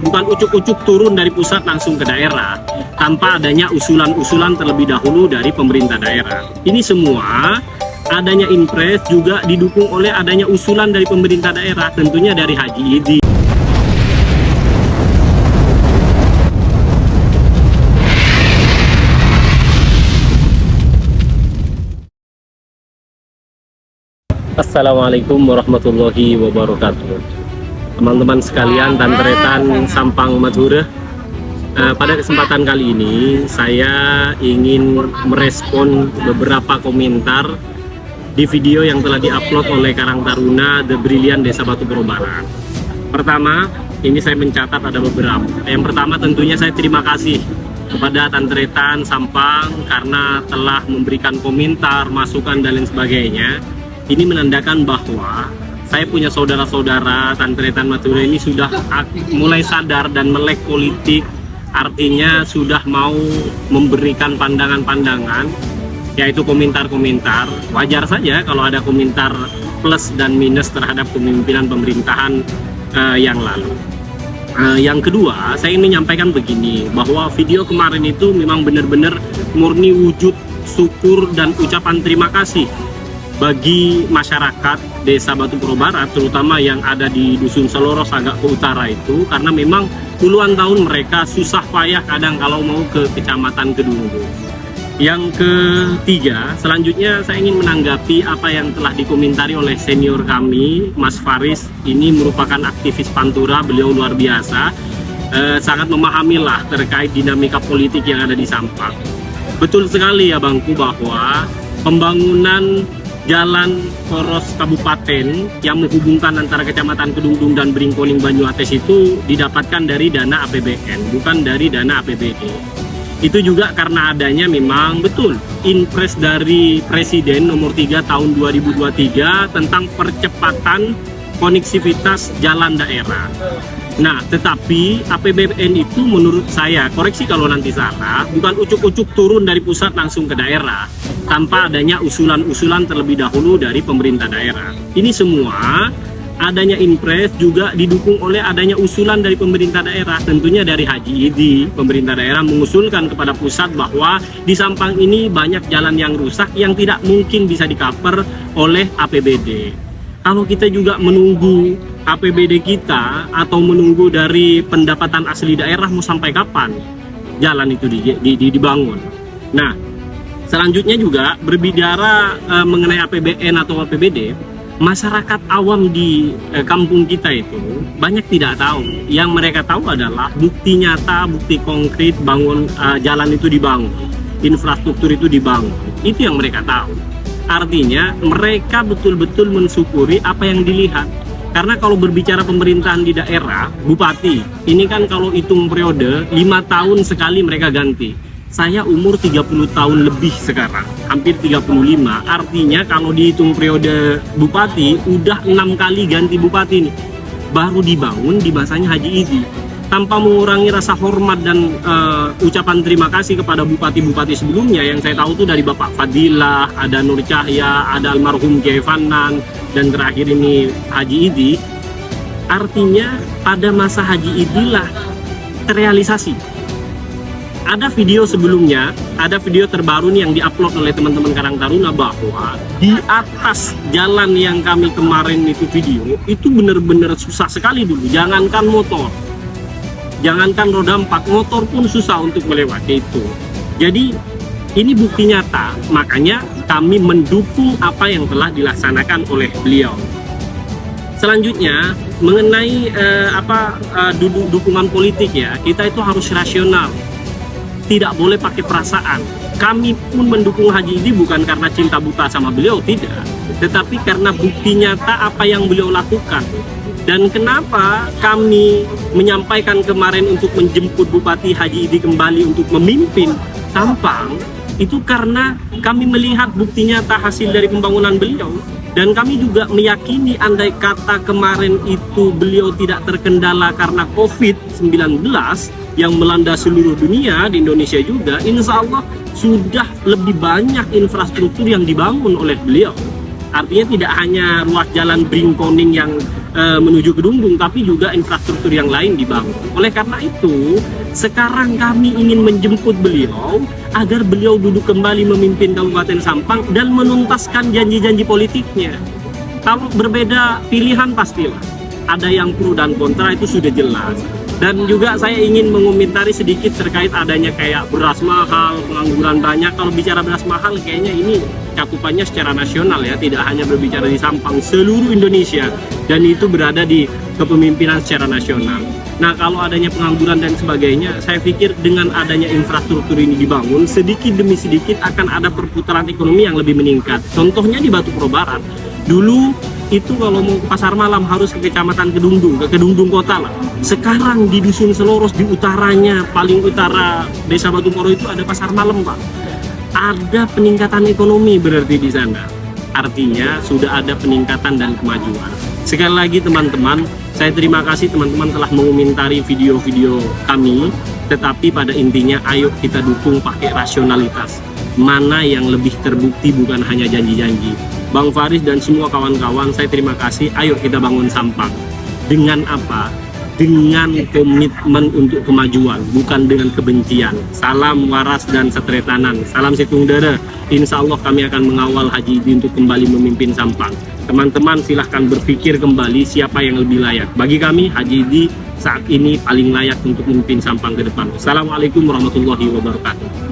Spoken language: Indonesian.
bukan ucuk-ucuk turun dari pusat langsung ke daerah tanpa adanya usulan-usulan terlebih dahulu dari pemerintah daerah. Ini semua adanya impres juga didukung oleh adanya usulan dari pemerintah daerah, tentunya dari Haji Idi. Assalamualaikum warahmatullahi wabarakatuh. Teman-teman sekalian, Tantretan Sampang Madura. Pada kesempatan kali ini saya ingin merespon beberapa komentar di video yang telah diupload oleh Karang Taruna The Brilliant Desa Batuboro Barat. Pertama, ini saya mencatat ada beberapa. Yang pertama tentunya saya terima kasih kepada Tantretan Sampang karena telah memberikan komentar, masukan dan lain sebagainya. Ini menandakan bahwa saya punya saudara-saudara Tantretan Madura ini sudah mulai sadar dan melek politik, artinya sudah mau memberikan pandangan-pandangan, yaitu komentar-komentar. Wajar saja kalau ada komentar plus dan minus terhadap kepemimpinan pemerintahan yang lalu. Yang kedua, saya ingin menyampaikan begini, bahwa video kemarin itu memang benar-benar murni wujud syukur dan ucapan terima kasih bagi masyarakat Desa Batuboro Barat, terutama yang ada di Dusun Seloros agak ke utara itu, karena memang puluhan tahun mereka susah payah kadang kalau mau ke Kecamatan Kedunggung. Yang ketiga, selanjutnya saya ingin menanggapi apa yang telah dikomentari oleh senior kami, Mas Faris. Ini merupakan aktivis Pantura, beliau luar biasa, sangat memahamilah terkait dinamika politik yang ada di Sampang. Betul sekali ya Bangku, bahwa pembangunan jalan poros kabupaten yang menghubungkan antara Kecamatan Kedunggung dan Bringkoning Banyuates itu didapatkan dari dana APBN, bukan dari dana APBD. Itu juga karena adanya memang betul impres dari Presiden nomor 3 tahun 2023 tentang percepatan koneksivitas jalan daerah. Nah, tetapi APBN itu menurut saya, koreksi kalau nanti salah, bukan ucuk-ucuk turun dari pusat langsung ke daerah tanpa adanya usulan-usulan terlebih dahulu dari pemerintah daerah. Ini semua adanya impres juga didukung oleh adanya usulan dari pemerintah daerah, tentunya dari Haji Idi. Pemerintah daerah mengusulkan kepada pusat bahwa di Sampang ini banyak jalan yang rusak yang tidak mungkin bisa di-cover oleh APBD. Kalau kita juga menunggu APBD kita atau menunggu dari pendapatan asli daerah, mau sampai kapan jalan itu dibangun? Nah, selanjutnya juga berbicara mengenai APBN atau APBD, masyarakat awam di kampung kita itu banyak tidak tahu. Yang mereka tahu adalah bukti nyata, bukti konkret jalan itu dibangun, infrastruktur itu dibangun. Itu yang mereka tahu. Artinya mereka betul-betul mensyukuri apa yang dilihat. Karena kalau berbicara pemerintahan di daerah, bupati, ini kan kalau hitung periode 5 tahun sekali mereka ganti. Saya umur 30 tahun lebih sekarang, hampir 35. Artinya kalau dihitung periode bupati, udah 6 kali ganti bupati nih. Baru dibangun di masanya Haji Idi. Tanpa mengurangi rasa hormat dan ucapan terima kasih kepada bupati-bupati sebelumnya yang saya tahu tuh dari Bapak Fadilah, ada Nur Cahya, ada almarhum Kiai Fanan, dan terakhir ini Haji Idi. Artinya pada masa Haji Idi lah terrealisasi. Ada video sebelumnya, ada video terbaru nih yang diupload oleh teman-teman Karang Taruna, bahwa di atas jalan yang kami kemarin itu video, itu benar-benar susah sekali dulu, jangankan motor. Jangankan roda 4, motor pun susah untuk melewati itu. Jadi ini bukti nyata, makanya kami mendukung apa yang telah dilaksanakan oleh beliau. Selanjutnya mengenai dukungan politik ya, kita itu harus rasional, tidak boleh pakai perasaan. Kami pun mendukung Haji Idi bukan karena cinta buta sama beliau, tidak, tetapi karena bukti nyata apa yang beliau lakukan. Dan kenapa kami menyampaikan kemarin untuk menjemput Bupati Haji Idi kembali untuk memimpin Sampang, itu karena kami melihat bukti nyata hasil dari pembangunan beliau. Dan kami juga meyakini andai kata kemarin itu beliau tidak terkendala karena COVID-19 yang melanda seluruh dunia, di Indonesia juga, insya Allah sudah lebih banyak infrastruktur yang dibangun oleh beliau. Artinya tidak hanya ruas jalan Bringkoning yang menuju Kedungdung, tapi juga infrastruktur yang lain dibangun. Oleh karena itu, sekarang kami ingin menjemput beliau agar beliau duduk kembali memimpin Kabupaten Sampang dan menuntaskan janji-janji politiknya. Kalau berbeda pilihan pastilah ada yang pro dan kontra, itu sudah jelas. Dan juga saya ingin mengomentari sedikit terkait adanya kayak beras mahal, pengangguran banyak. Kalau bicara beras mahal, kayaknya ini cakupannya secara nasional ya, tidak hanya berbicara di Sampang, seluruh Indonesia, dan itu berada di kepemimpinan secara nasional. Nah, kalau adanya pengangguran dan sebagainya, saya pikir dengan adanya infrastruktur ini dibangun, sedikit demi sedikit akan ada perputaran ekonomi yang lebih meningkat. Contohnya di Batu Pro Barat, dulu itu kalau mau ke pasar malam harus ke kecamatan Kedungdung, ke Kedungdung kota lah. Sekarang di Dusun Seloros, di utaranya, paling utara Desa Batu Moro itu ada pasar malam, Pak. Ada peningkatan ekonomi berarti di sana. Artinya sudah ada peningkatan dan kemajuan. Sekali lagi teman-teman, saya terima kasih teman-teman telah mengomentari video-video kami. Tetapi pada intinya ayo kita dukung pakai rasionalitas. Mana yang lebih terbukti bukan hanya janji-janji. Bang Faris dan semua kawan-kawan, saya terima kasih. Ayo kita bangun Sampang. Dengan apa? Dengan komitmen untuk kemajuan, bukan dengan kebencian. Salam waras dan setretanan. Salam situng dere. Insya Allah kami akan mengawal Haji Idi untuk kembali memimpin Sampang. Teman-teman silahkan berpikir kembali siapa yang lebih layak. Bagi kami, Haji Idi saat ini paling layak untuk memimpin Sampang ke depan. Assalamualaikum warahmatullahi wabarakatuh.